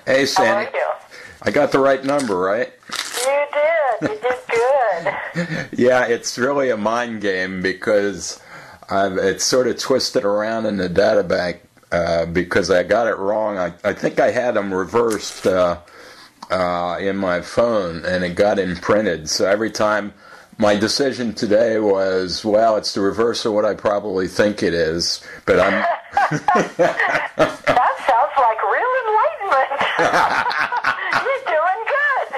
Hey, How are Sandy. you? I got the right number, right? You did. You did good. Yeah, it's really a mind game because it's sort of twisted around in the data bank because I got it wrong. I think I had them reversed in my phone, and it got imprinted. So every time, my decision today was, well, it's the reverse of what I probably think it is, but I'm... That sounds like real enlightenment. You're doing good.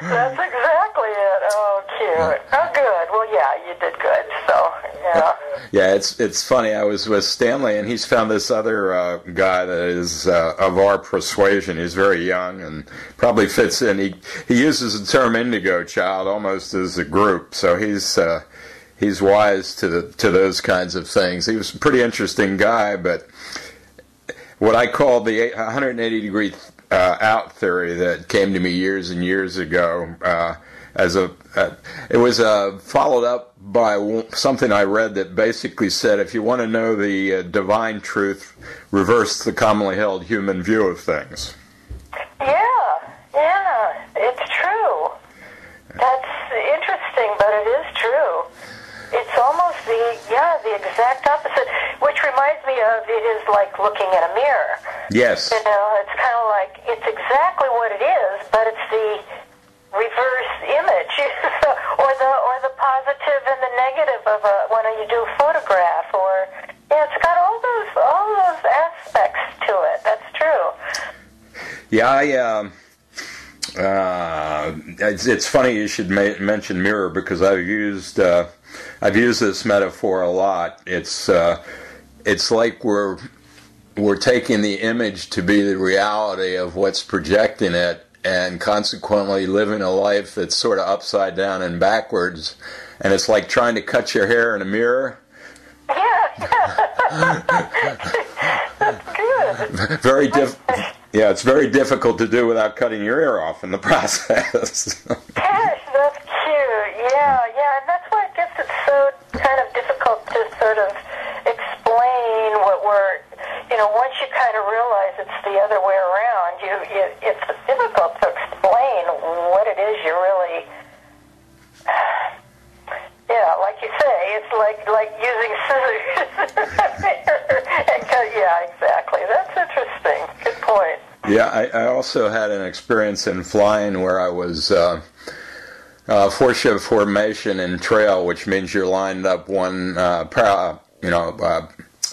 That's exactly it. Oh, cute. Oh, good. Well, yeah, you did good. So, yeah. Yeah, it's funny. I was with Stanley, and he's found this other guy that is of our persuasion. He's very young and probably fits in. He uses the term indigo child almost as a group, so he's wise to those kinds of things. He was a pretty interesting guy, but what I call the 180-degree out theory that came to me years and years ago it was followed up by something I read that basically said, if you want to know the divine truth, reverse the commonly held human view of things. Yeah, it's true. That's interesting, but it is true. It's almost the exact opposite, which reminds me of it is like looking in a mirror. Yes. You know, it's kind of like, it's exactly what it is, but it's the reverse image, or the positive and the negative of when you do a photograph, or it's got all those aspects to it. That's true. Yeah, it's funny you should mention mirror because I've used this metaphor a lot. It's like we're taking the image to be the reality of what's projecting it, and consequently living a life that's sort of upside down and backwards. And it's like trying to cut your hair in a mirror. Yeah. That's good. Yeah, it's very difficult to do without cutting your ear off in the process. Gosh, that's cute. Yeah, and that's why I guess it's so kind of difficult to sort of explain what we're, once you kind of realize it's the other way around, it's difficult to explain what it is you really, like you say, it's like using scissors. Yeah, exactly. That's interesting. Good point. Yeah, I also had an experience in flying where I was four-shift formation in trail, which means you're lined up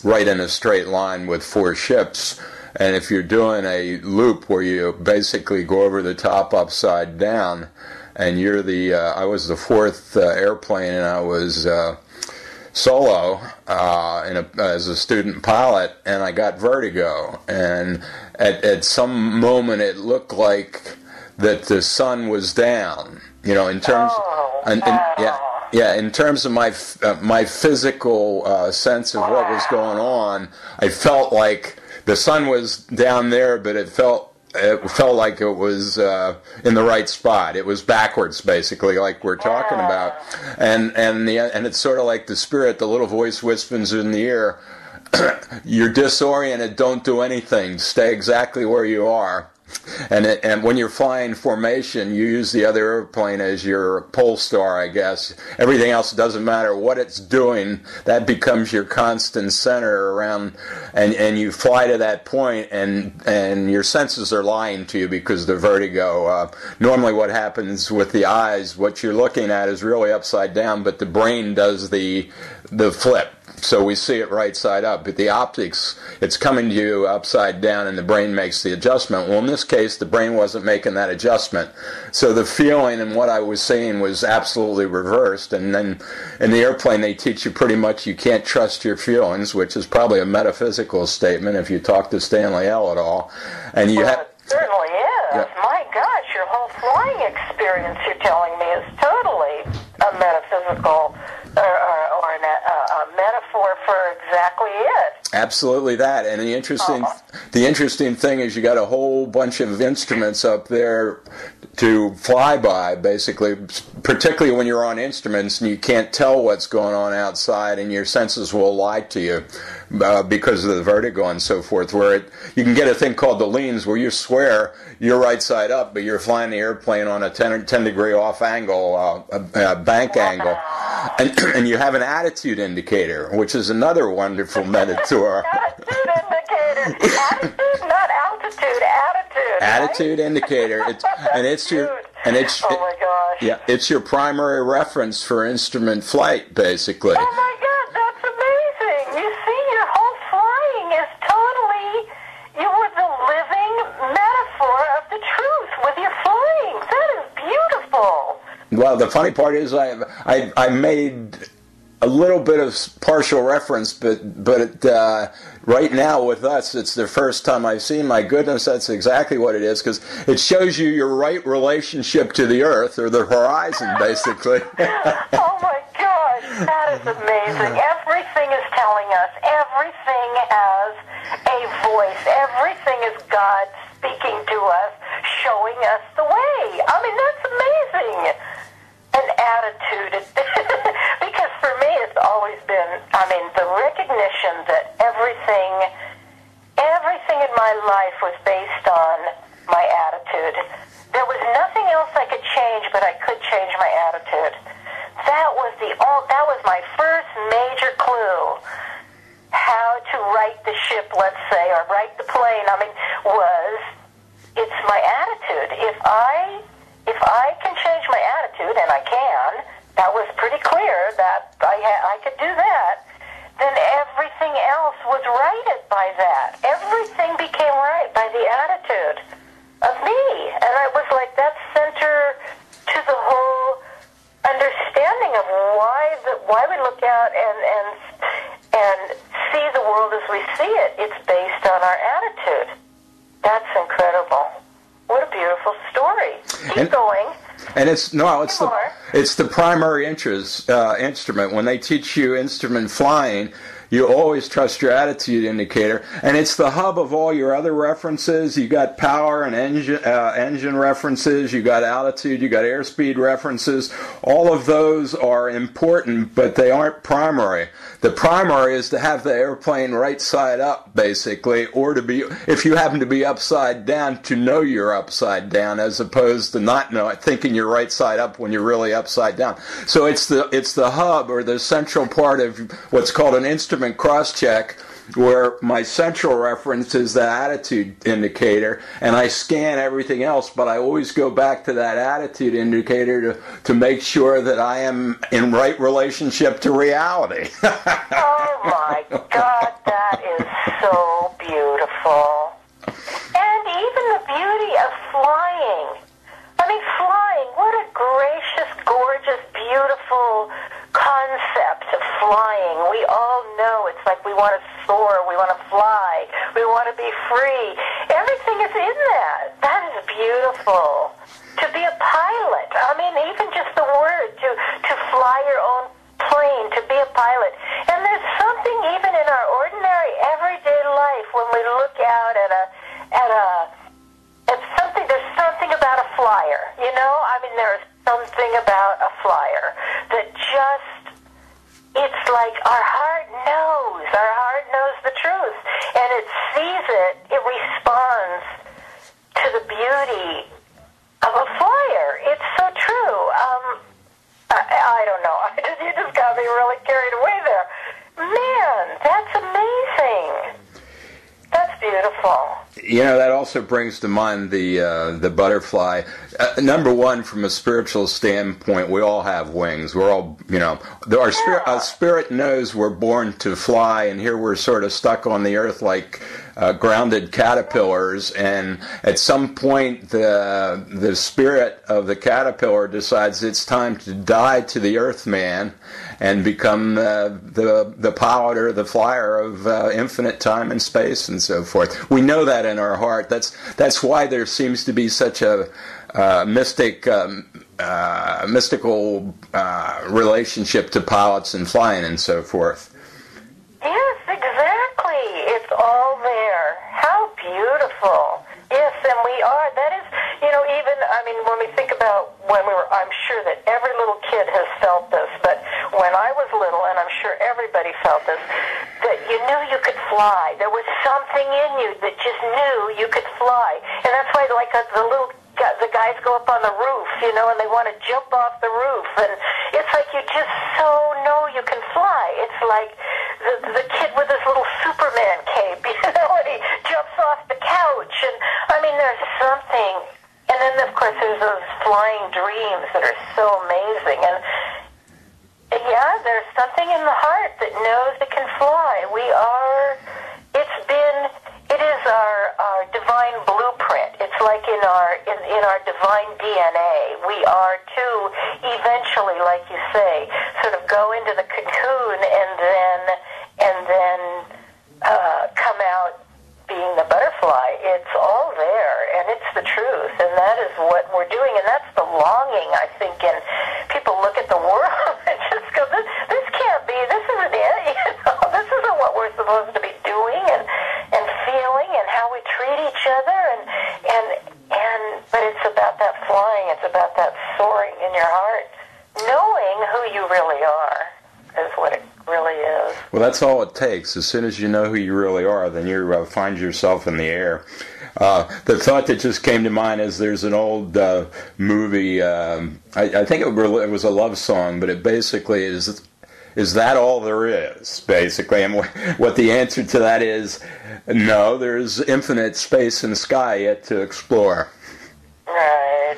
right in a straight line with four ships. And if you're doing a loop where you basically go over the top upside down, and you're I was the fourth airplane, and I was solo as a student pilot, and I got vertigo. And at some moment, it looked like that the sun was down. In terms, in terms of my physical sense of what was going on, I felt like the sun was down there, but it felt like it was in the right spot. It was backwards, basically, like we're talking about. And it's sort of like the spirit, the little voice whispers in the ear, you're disoriented, don't do anything, stay exactly where you are. And when you're flying formation, you use the other airplane as your pole star, I guess. Everything else doesn't matter what it's doing. That becomes your constant center around, and you fly to that point, and your senses are lying to you because the vertigo. Normally what happens with the eyes, what you're looking at is really upside down, but the brain does the flip. So we see it right side up. But the optics, it's coming to you upside down, and the brain makes the adjustment. Well, in this case, the brain wasn't making that adjustment. So the feeling and what I was seeing was absolutely reversed. And then in the airplane, they teach you pretty much you can't trust your feelings, which is probably a metaphysical statement if you talk to Stanley L. at all. And you have... It certainly is. Yeah. My gosh, your whole flying experience, you're telling me, is totally a metaphysical or a metaphor for exactly it. Absolutely that. And the interesting thing is you got a whole bunch of instruments up there to fly by, basically, particularly when you're on instruments and you can't tell what's going on outside and your senses will lie to you because of the vertigo and so forth, where you can get a thing called the leans where you swear you're right side up, but you're flying the airplane on a 10 degree off angle, a bank angle. And you have an attitude indicator, which is another wonderful method to our... Attitude indicator. Attitude, not altitude, attitude. Attitude indicator. Oh my gosh. Yeah, it's your primary reference for instrument flight, basically. Oh my God, that's amazing. You see, your whole flying is totally, you were the living metaphor of the truth with your flying. That is beautiful. Well, the funny part is I made a little bit of partial reference, but right now with us, it's the first time I've seen. My goodness, that's exactly what it is, because it shows you your right relationship to the earth or the horizon, basically. Oh my gosh, that is amazing. Everything is telling us. Everything has a voice. Everything is God speaking to us, showing us the way. I mean, that's amazing. An attitude. Because for me, it's always been, I mean, the recognition that everything in my life was based on my attitude. There was nothing else I could change, but I could change my attitude. That was my first major clue how to right the ship, let's say, or right the plane. I mean, it's my attitude. If I can change my attitude, and I can, that was pretty clear that I could do that, then everything else was righted by that. Everything became right by the attitude of me. And I was like, that's center to the whole understanding of why we look out and see the world as we see it. It's based on our attitude. That's incredible. What a beautiful story. Keep going. And it's the primary instrument. When they teach you instrument flying, you always trust your attitude indicator, and it's the hub of all your other references. You got power and engine references, you got altitude, you got airspeed references. All of those are important, but they aren't primary. The primary is to have the airplane right side up, basically, or to be, if you happen to be upside down, to know you're upside down, as opposed to not thinking you're right side up when you're really upside down. So it's the hub, or the central part of what's called an instrument cross-check, where my central reference is the attitude indicator, and I scan everything else, but I always go back to that attitude indicator to make sure that I am in right relationship to reality. Oh my God, that is so beautiful. And even the beauty of flying. I mean, flying, what a gracious, gorgeous, beautiful concept of flying. We all know it's like we want to soar, we want to fly, we want to be free. Everything is in that. That is beautiful. To be a pilot, I mean, even just the word, to fly your own plane, to be a pilot. And there's something even in our ordinary everyday life when we look out at something, there's something about a flyer, you know? I mean, there's something about a flyer that just, it's like our heart knows the truth, and it sees it responds to the beauty of a flyer. It's so true. I don't know. You just got me really carried away there. Man, that's amazing. That's beautiful. You know, that also brings to mind the butterfly. Number one, from a spiritual standpoint, we all have wings. We're all, our spirit knows we're born to fly, and here we're sort of stuck on the earth like grounded caterpillars. And at some point, the spirit of the caterpillar decides it's time to die to the earth man and become the pilot or the flyer of infinite time and space and so forth. We know that in our heart. That's why there seems to be such a mystical relationship to pilots and flying and so forth. Yes, exactly. beautiful. Yes, and we are. That is, even, when we think about when we were, I'm sure that every little kid has felt this, but when I was little, and I'm sure everybody felt this, that you knew you could fly. There was something in you that just knew you could fly. And that's why, like, the guys go up on the roof, and they want to jump off the roof. And it's like you just so know you can fly. It's like the kid with his little Superman cape, and he jumps off the couch. And, there's something. And then, of course, there's those flying dreams that are so amazing. And, yeah, there's something in the heart that knows it can fly. It is our divine blueprint. It's like in our divine DNA. We are to eventually, like you say, sort of go into the cocoon and then come out being the butterfly. It's all there, and it's the truth, and that is what we're doing, and that's the longing, I think, and people look at the world and just go, this can't be, this isn't it, this isn't what we're supposed to be doing, and feeling, and how we treat each other, but it's about that flying, it's about that soaring in your heart, knowing who you really are is what it really is. Well, that's all it takes. As soon as you know who you really are, then you find yourself in the air. The thought that just came to mind is there's an old movie, I think it was a love song, but it basically is that all there is, basically? And what the answer to that is, no, there's infinite space and sky yet to explore. Right.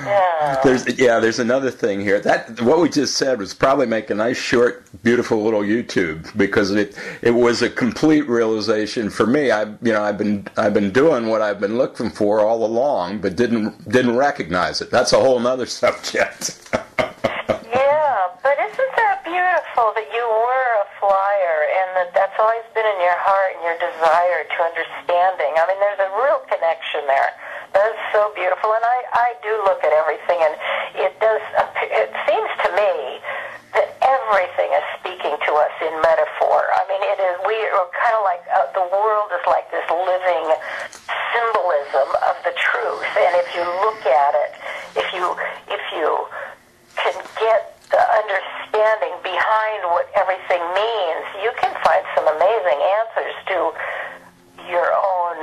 Yeah. There's another thing here. That what we just said was probably make a nice, short, beautiful little YouTube, because it was a complete realization for me. I've been doing what I've been looking for all along, but didn't recognize it. That's a whole other subject. Yeah, but isn't that beautiful that you were a flyer, and that's always been in your heart and your desire to understanding? There's a real connection there. That's so beautiful, and I do look at everything, and it seems to me that everything is speaking to us in metaphor. It is, we are kind of like, the world is like this living symbolism of the truth, and if you look at it, if you can get the understanding behind what everything means, you can find some amazing answers to your own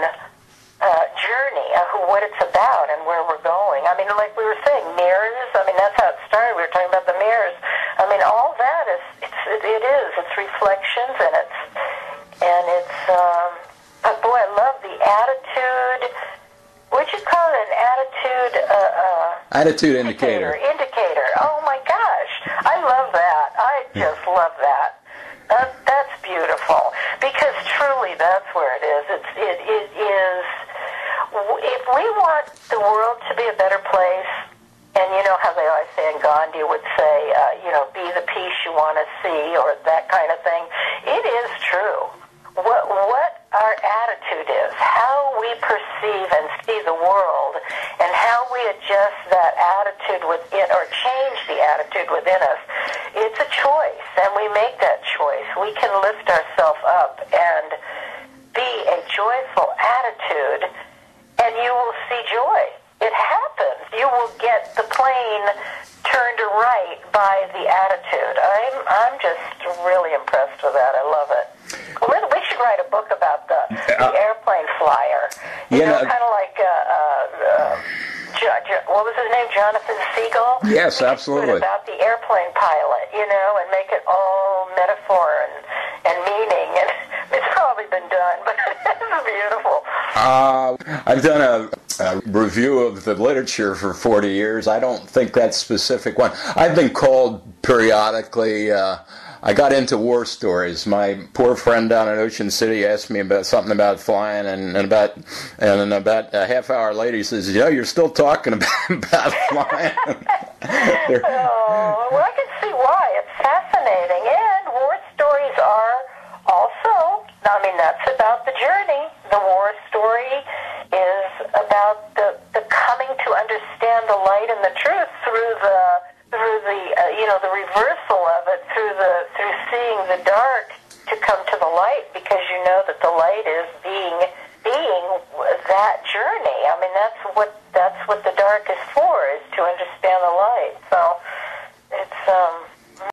journey, what it's about and where we're going. Like we were saying, mirrors, that's how it started. We were talking about the mirrors. All that it's reflections, and it's but boy, I love the attitude. What'd you call it? An attitude? Attitude indicator. Indicator. Oh my gosh, I love that. I just love that. That's beautiful, because truly that's where it is. It is. If we want the world to be a better place, and you know how they always say, and Gandhi would say, be the peace you want to see, or that kind of thing, it is true. What our attitude is, how we perceive and see the world, and how we adjust that attitude within, or change the attitude within us, it's a choice, and we make that choice. We can lift ourselves up and be a joyful attitude, and you will see joy. It happens. You will get the plane turned right by the attitude. I'm just really impressed with that. I love it. We should write a book about the airplane flyer. Kind of like what was his name? Jonathan Siegel? Yes, absolutely. About the airplane pilot, and make it all metaphor and meaning. And it's probably been done, but it's beautiful. I've done a review of the literature for 40 years. I don't think that specific one. I've been called periodically. I got into war stories. My poor friend down in Ocean City asked me about something about flying, and about a half hour later he says, you're still talking about flying. Well, I can see why. It's fascinating. And war stories are also, that's about the journey. The war story is about the coming to understand the light and the truth through the reversal of it, through seeing the dark to come to the light, because you know that the light is being being that journey. I mean, that's what the dark is for, is to understand the light. So